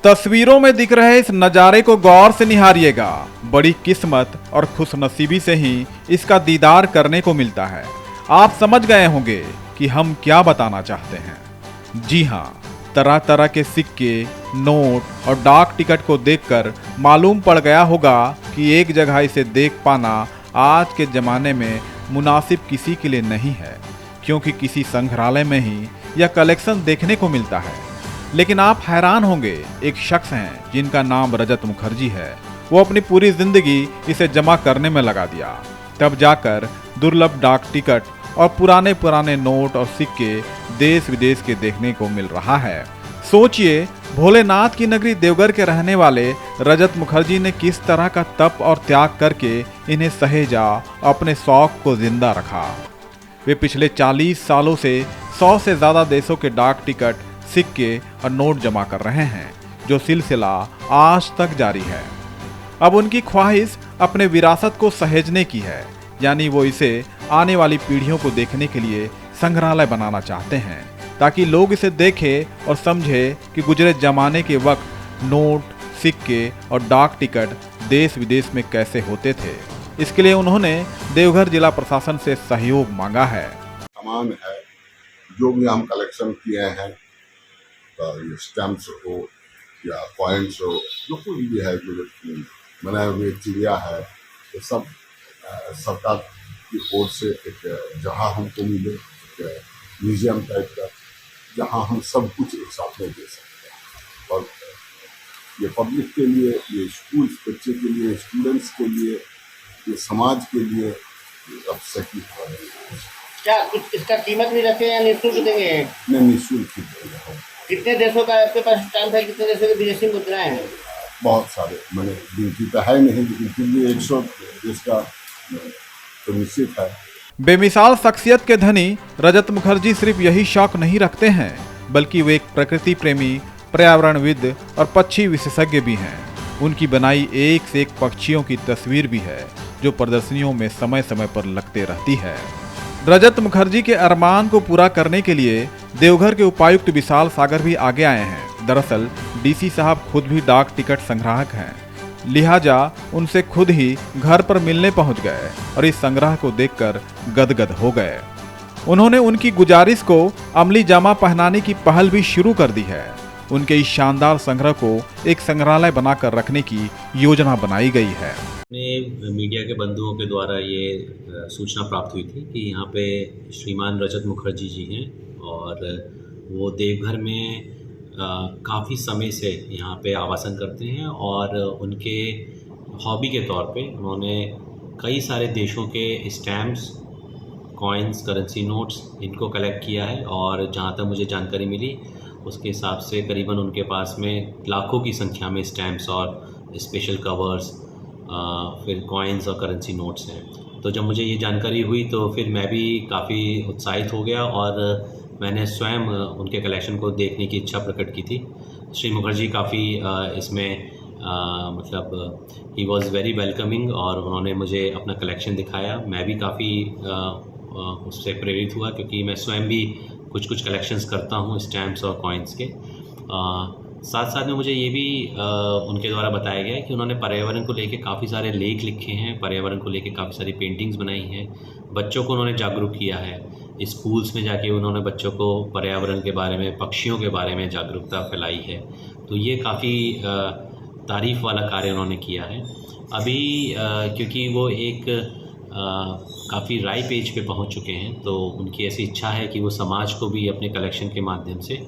तस्वीरों में दिख रहे इस नज़ारे को गौर से निहारिएगा। बड़ी किस्मत और खुशनसीबी से ही इसका दीदार करने को मिलता है। आप समझ गए होंगे कि हम क्या बताना चाहते हैं। जी हाँ, तरह तरह के सिक्के, नोट और डाक टिकट को देखकर मालूम पड़ गया होगा कि एक जगह इसे देख पाना आज के ज़माने में मुनासिब किसी के लिए नहीं है, क्योंकि किसी संग्रहालय में ही यह कलेक्शन देखने को मिलता है। लेकिन आप हैरान होंगे, एक शख्स हैं जिनका नाम रजत मुखर्जी है। वो अपनी पूरी जिंदगी इसे जमा करने में लगा दिया, तब जाकर दुर्लभ डाक टिकट और पुराने पुराने नोट और सिक्के देश विदेश के देखने को मिल रहा है। सोचिए, भोलेनाथ की नगरी देवघर के रहने वाले रजत मुखर्जी ने किस तरह का तप और त्याग करके इन्हें सहेजा, अपने शौक को जिंदा रखा। वे पिछले 40 सालों से 100 से ज्यादा देशों के डाक टिकट, सिक्के और नोट जमा कर रहे हैं, जो सिलसिला आज तक जारी है। अब उनकी ख्वाहिश अपने विरासत को सहेजने की है, यानी वो इसे आने वाली पीढ़ियों को देखने के लिए संग्रहालय बनाना चाहते हैं, ताकि लोग इसे देखें और समझे कि गुजरे जमाने के वक्त नोट, सिक्के और डाक टिकट देश विदेश में कैसे होते थे। इसके लिए उन्होंने देवघर जिला प्रशासन से सहयोग मांगा है। सामान है जो भी हम कलेक्शन किए हैं, ये स्टैम्प्स हो या कॉइन्स हो, जो कुछ भी है, जो बनाए हुए चिड़िया है, ये सब सरकार की ओर से एक जहाँ हमको मिले, एक म्यूजियम टाइप का, जहाँ हम सब कुछ एक साथ में दे सकते हैं। और ये पब्लिक के लिए, ये स्कूल बच्चे के लिए, स्टूडेंट्स के लिए, ये समाज के लिए अब सही है। क्या कुछ इसका कीमत भी रखे या निःशुल्क देंगे? नहीं, निःशुल्क ही देंगे। कितने देशों का आपके पास स्टैम्प है? कितने देशों के विदेशी मुद्राएं हैं? बहुत सारे, मैंने गिनती तो है नहीं, लेकिन फिर भी 100 देश का तो निश्चित है। बेमिसाल शख्सियत के धनी रजत मुखर्जी सिर्फ यही शौक नहीं रखते हैं, बल्कि वे एक प्रकृति प्रेमी, पर्यावरणविद और पक्षी विशेषज्ञ भी हैं। उनकी बनाई एक से एक पक्षियों की तस्वीर भी है, जो प्रदर्शनियों में समय समय पर लगते रहती है। रजत मुखर्जी के अरमान को पूरा करने के लिए देवघर के उपायुक्त विशाल सागर भी आगे आए हैं। दरअसल डीसी साहब खुद भी डाक टिकट संग्राहक हैं, लिहाजा उनसे खुद ही घर पर मिलने पहुंच गए और इस संग्रह को देखकर गदगद हो गए। उन्होंने उनकी गुजारिश को अमली जामा पहनाने की पहल भी शुरू कर दी है। उनके इस शानदार संग्रह को एक संग्रहालय बनाकर रखने की योजना बनाई गई है। मीडिया के बंधुओं के द्वारा ये सूचना प्राप्त हुई थी कि यहाँ पे श्रीमान रजत मुखर्जी जी हैं और वो देवघर में काफ़ी समय से यहाँ पे आवासन करते हैं और उनके हॉबी के तौर पे उन्होंने कई सारे देशों के स्टैम्प्स, कॉइन्स, करेंसी नोट्स इनको कलेक्ट किया है। और जहाँ तक मुझे जानकारी मिली उसके हिसाब से करीबन उनके पास में लाखों की संख्या में स्टैम्प्स और स्पेशल कवर्स, फिर कॉइन्स और करेंसी नोट्स हैं। तो जब मुझे ये जानकारी हुई तो फिर मैं भी काफ़ी उत्साहित हो गया और मैंने स्वयं उनके कलेक्शन को देखने की इच्छा प्रकट की थी। श्री मुखर्जी काफ़ी इसमें मतलब ही वॉज़ वेरी वेलकमिंग और उन्होंने मुझे अपना कलेक्शन दिखाया। मैं भी काफ़ी उससे प्रेरित हुआ, क्योंकि मैं स्वयं भी कुछ कुछ कलेक्शंस करता हूँ स्टैम्प्स और कॉइन्स के। साथ साथ में मुझे ये भी उनके द्वारा बताया गया है कि उन्होंने पर्यावरण को लेके काफ़ी सारे लेख लिखे हैं, पर्यावरण को लेके काफ़ी सारी पेंटिंग्स बनाई हैं, बच्चों को उन्होंने जागरूक किया है। स्कूल्स में जाके उन्होंने बच्चों को पर्यावरण के बारे में, पक्षियों के बारे में जागरूकता फैलाई है। तो ये काफ़ी तारीफ़ वाला कार्य उन्होंने किया है। अभी क्योंकि वो एक काफ़ी राइप एज पे पहुंच चुके हैं, तो उनकी ऐसी इच्छा है कि वो समाज को भी अपने कलेक्शन के माध्यम से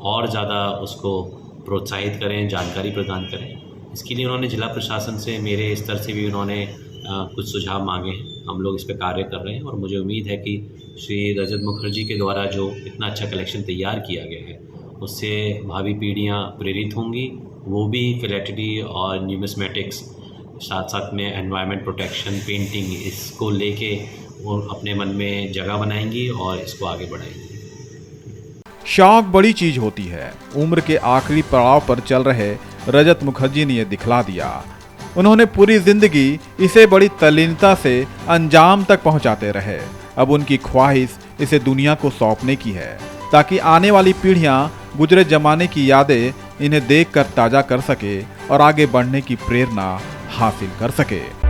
और ज़्यादा उसको प्रोत्साहित करें, जानकारी प्रदान करें। इसके लिए उन्होंने जिला प्रशासन से, मेरे स्तर से भी उन्होंने कुछ सुझाव मांगे हैं। हम लोग इस पर कार्य कर रहे हैं और मुझे उम्मीद है कि श्री रजत मुखर्जी के द्वारा जो इतना अच्छा कलेक्शन तैयार किया गया है उससे भावी पीढ़ियाँ प्रेरित होंगी। वो भी फिलैटली और न्यूमिस्मेटिक्स, साथ साथ में एनवायरनमेंट प्रोटेक्शन, पेंटिंग, इसको लेके वो अपने मन में जगह बनाएंगी और इसको आगे बढ़ाएंगी। शौक बड़ी चीज होती है। उम्र के आखिरी पड़ाव पर चल रहे रजत मुखर्जी ने यह दिखला दिया। उन्होंने पूरी जिंदगी इसे बड़ी तल्लीनता से अंजाम तक पहुंचाते रहे। अब उनकी ख्वाहिश इसे दुनिया को सौंपने की है, ताकि आने वाली पीढ़ियां गुजरे जमाने की यादें इन्हें देखकर ताजा कर सके और आगे बढ़ने की प्रेरणा हासिल कर सके।